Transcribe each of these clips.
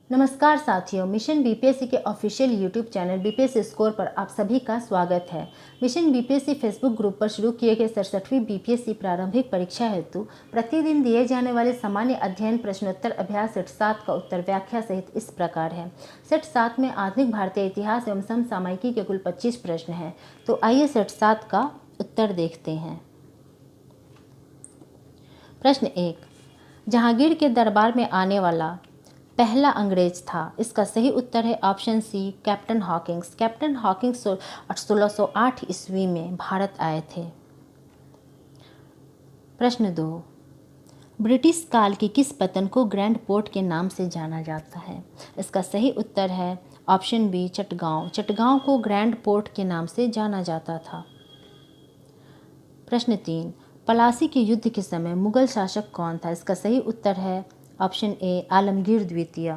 नमस्कार साथियों, mission BPSC के official YouTube channel BPSC score पर आप सभी का स्वागत है। मिशन बीपीएससी फेसबुक ग्रुप पर शुरू किए गए 67वीं बीपीएससी प्रारंभिक परीक्षा हेतु प्रतिदिन दिए जाने वाले सामान्य अध्ययन प्रश्नोत्तर अभ्यास सेट 7 का उत्तर व्याख्या सहित इस प्रकार है। सेट 7 में आधुनिक भारतीय इतिहास एवं समसामयिकी के कुल 25 प्रश्न हैं। तो आइए सेट 7 का उत्तर देखते हैं। प्रश्न 1, जहांगीर के दरबार में आने वाला पहला अंग्रेज था। इसका सही उत्तर है option C, captain Hawkins. Captain Hawkins 1608 ईस्वी में भारत आए थे। प्रश्न 2, ब्रिटिश काल के किस पतन को ग्रैंड पोर्ट के नाम से जाना जाता है? इसका सही उत्तर है ऑप्शन बी, चटगांव। चटगांव को ग्रैंड पोर्ट के नाम से जाना जाता था। प्रश्न 3, पलासी के युद्ध के समय मुगल शासक कौन था? इसका सही उत्तर है ऑप्शन ए, आलमगीर द्वितीय।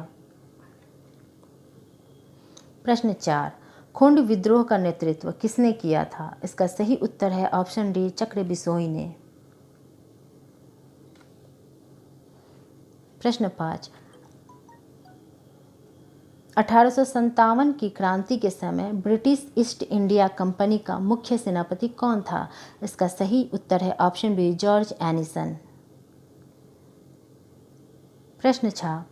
प्रश्न 4, खोंड विद्रोह का नेतृत्व किसने किया था? इसका सही उत्तर है ऑप्शन डी, चक्र बिसोई ने। प्रश्न 5, 1857 की क्रांति के समय ब्रिटिश ईस्ट इंडिया कंपनी का मुख्य सेनापति कौन था? इसका सही उत्तर है ऑप्शन बी, जॉर्ज एनिसन। प्रश्न 6,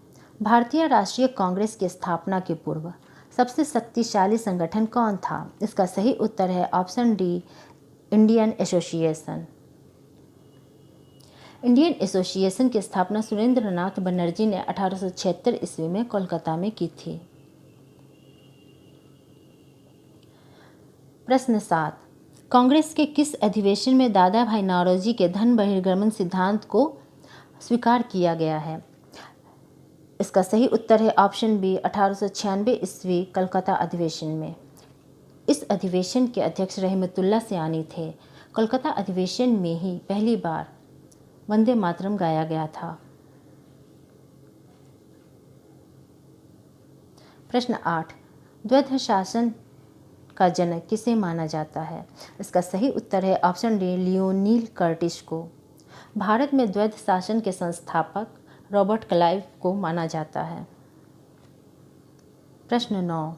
भारतीय राष्ट्रीय कांग्रेस की स्थापना के पूर्व सबसे शक्तिशाली संगठन कौन था? इसका सही उत्तर है option D, Indian association. Indian association की स्थापना सुरेंद्रनाथ बनर्जी ने 1876 ईस्वी में कोलकाता में की थी। प्रश्न 7, कांग्रेस के किस अधिवेशन में दादा भाई नौरोजी के धन बहिर्गमन सिद्धांत को स्वीकार किया गया है? इसका सही उत्तर है ऑप्शन बी, 1896 ईस्वी कलकत्ता अधिवेशन में। इस अधिवेशन के अध्यक्ष रहमतुल्लाह सियानी थे। कलकत्ता अधिवेशन में ही पहली बार वंदे मातरम गाया गया था। प्रश्न 8, द्वैध शासन का जनक किसे माना जाता है? इसका सही उत्तर है ऑप्शन डी, लियोनील कर्टिस को। भारत में द्वैध शासन के संस्थापक रॉबर्ट क्लाइव को माना जाता है। प्रश्न 9,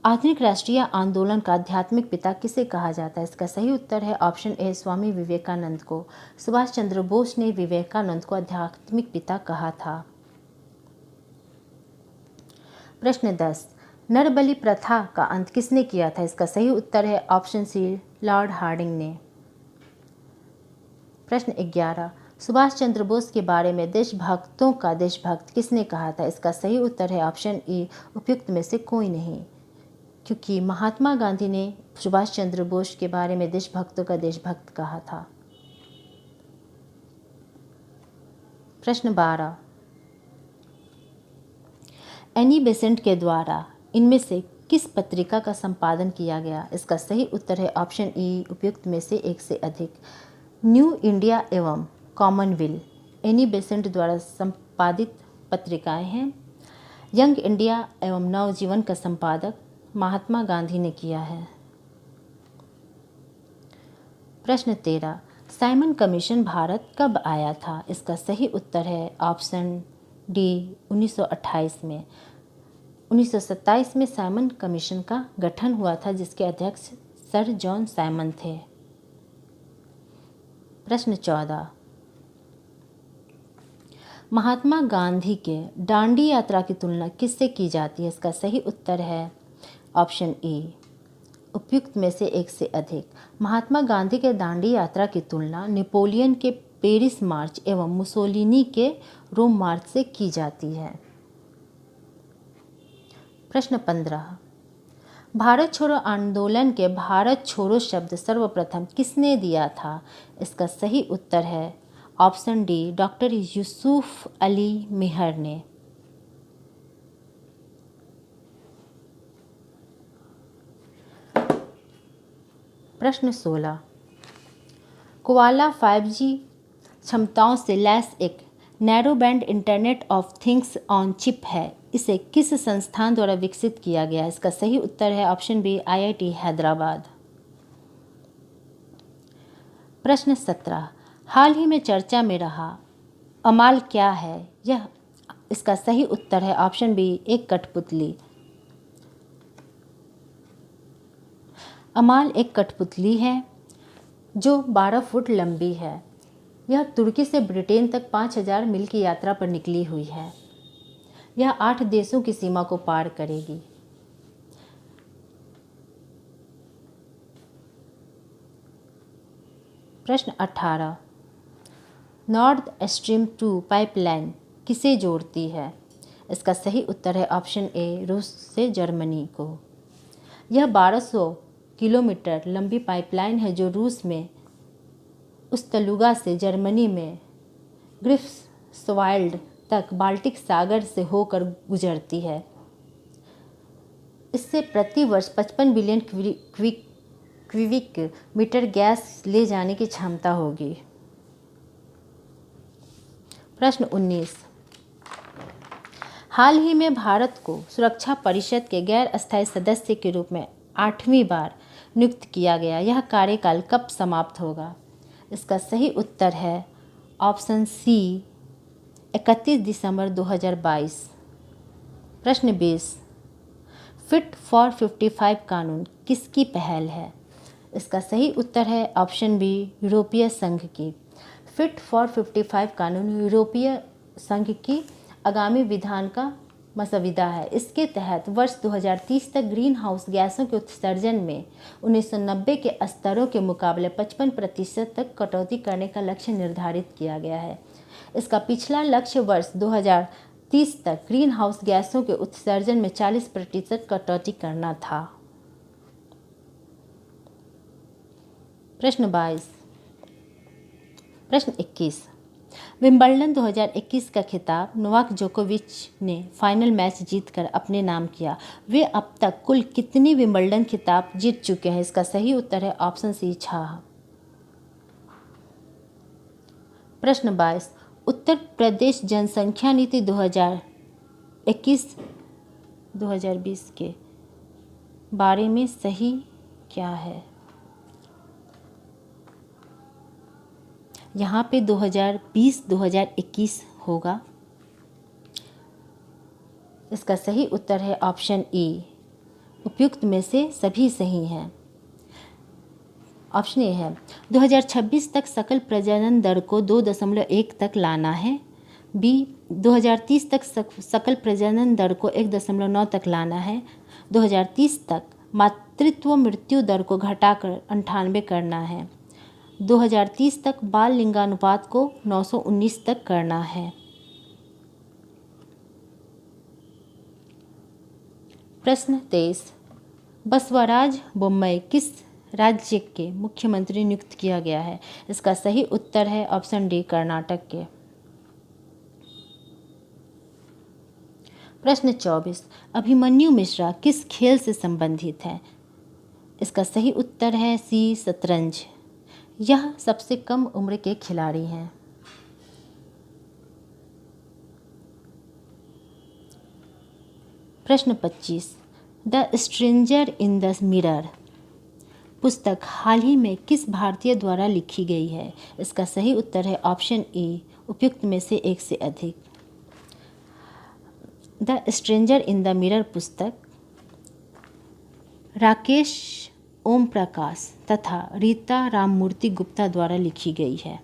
आधुनिक राष्ट्रीय आंदोलन का आध्यात्मिक पिता किसे कहा जाता है? इसका सही उत्तर है ऑप्शन ए, स्वामी विवेकानंद को। सुभाष चंद्र बोस ने विवेकानंद को आध्यात्मिक पिता कहा था। प्रश्न 10, नरबलि प्रथा का अंत किसने किया था? इसका सही उत्तर है ऑप्शन सी, लॉर्ड हार्डिंग ने। प्रश्न 11, सुभाष चंद्र बोस के बारे में देशभक्तों का देशभक्त किसने कहा था? इसका सही उत्तर है ऑप्शन ई, उपयुक्त में से कोई नहीं, क्योंकि महात्मा गांधी ने सुभाष चंद्र बोस के बारे में देशभक्तों का देशभक्त कहा था। प्रश्न 12, एनी बेसेंट के द्वारा इनमें से किस पत्रिका का संपादन किया गया? इसका सही उत्तर है ऑप्शन ई, उपयुक्त में से एक से अधिक। न्यू इंडिया एवं कॉमनवेल्थ एनी बेसेंट द्वारा संपादित पत्रिकाएं हैं। यंग इंडिया एवं नवजीवन का संपादक महात्मा गांधी ने किया है। प्रश्न 13, साइमन कमीशन भारत कब आया था? इसका सही उत्तर है ऑप्शन डी, 1928 में। 1927 में साइमन कमीशन का गठन हुआ था, जिसके अध्यक्ष सर जॉन साइमन थे। प्रश्न 14, महात्मा गांधी के दांडी यात्रा की तुलना किससे की जाती है? इसका सही उत्तर है ऑप्शन ए, उपयुक्त में से एक से अधिक। महात्मा गांधी के दांडी यात्रा की तुलना नेपोलियन के पेरिस मार्च एवं मुसोलिनी के रोम मार्च से की जाती है। प्रश्न 15, भारत छोड़ो आंदोलन के भारत छोड़ो शब्द सर्वप्रथम किसने दिया था? इसका सही उत्तर है option D, doctor Yusuf Ali Mehar ने। प्रश्न 16, कोआला 5G क्षमताओं से लैस एक narrow band internet of things on chip है। इसे किस संस्थान द्वारा विकसित किया गया? इसका सही उत्तर है ऑप्शन बी, IIT हैदराबाद। प्रश्न 17, हाल ही में चर्चा में रहा अमाल क्या है? यह इसका सही उत्तर है ऑप्शन बी, एक कठपुतली। अमाल एक कठपुतली है जो 12 फुट लंबी है। यह तुर्की से ब्रिटेन तक 5000 मील की यात्रा पर निकली हुई है। यह 8 देशों की सीमा को पार करेगी। प्रश्न 18, नॉर्थ स्ट्रीम 2 पाइपलाइन किसे जोड़ती है? इसका सही उत्तर है ऑप्शन ए, रूस से जर्मनी को। यह 1200 किलोमीटर लंबी पाइपलाइन है जो रूस में उस्तलुगा से जर्मनी में ग्रिफ्सवाल्ड तक बाल्टिक सागर से होकर गुजरती है। इससे प्रति वर्ष 55 बिलियन क्यूबिक मीटर गैस ले जाने की क्षमता होगी। प्रश्न 19, हाल ही में भारत को सुरक्षा परिषद के गैर अस्थायी सदस्य के रूप में 8वीं बार नियुक्त किया गया। यह कार्यकाल कब समाप्त होगा? इसका सही उत्तर है ऑप्शन सी, 31 दिसंबर 2022। प्रश्न 20, फिट फॉर 55 कानून किसकी पहल है? इसका सही उत्तर है ऑप्शन बी, यूरोपीय संघ की। फिट फॉर 55 कानून यूरोपीय संघ की आगामी विधान का मसौदा है। इसके तहत वर्ष 2030 तक ग्रीन हाउस गैसों के उत्सर्जन में 1990 के स्तरों के मुकाबले 55% तक कटौती करने का लक्ष्य निर्धारित किया गया है। इसका पिछला लक्ष्य वर्ष 2030 तक ग्रीन हाउस गैसों के उत्सर्जन में 40% कटौती करना था। प्रश्न 22, प्रश्न 21, विंबलडन 2021 का खिताब नोवाक जोकोविच ने फाइनल मैच जीतकर अपने नाम किया। वे अब तक कुल कितनी विंबलडन खिताब जीत चुके हैं? इसका सही उत्तर है ऑप्शन सी, 6। प्रश्न 22, उत्तर प्रदेश जनसंख्या नीति 2021-2020 के बारे में सही क्या है? यहाँ पे 2020-2021 होगा। इसका सही उत्तर है ऑप्शन ए, उपयुक्त में से सभी सही हैं। ऑप्शन ए है 2026 तक सकल प्रजनन दर को 2.1 तक लाना है। बी, 2030 तक सकल प्रजनन दर को 1.9 तक लाना है। 2030 तक मातृत्व मृत्यु दर को घटाकर 98 करना है। 2030 तक बाल लिंगानुपात को 919 तक करना है। प्रश्न 23, बसवराज बोम्मई किस राज्य के मुख्यमंत्री नियुक्त किया गया है? इसका सही उत्तर है ऑप्शन डी, कर्नाटक के। प्रश्न 24, अभिमन्यु मिश्रा किस खेल से संबंधित है? इसका सही उत्तर है सी, शतरंज। यह सबसे कम उम्र के खिलाड़ी हैं। प्रश्न 25, the stranger in the mirror पुस्तक हाल ही में किस भारतीय द्वारा लिखी गई है? इसका सही उत्तर है ऑप्शन ए, उपयुक्त में से एक से अधिक। The stranger in the mirror पुस्तक राकेश ओम प्रकाश तथा रीता राममूर्ति गुप्ता द्वारा लिखी गई है।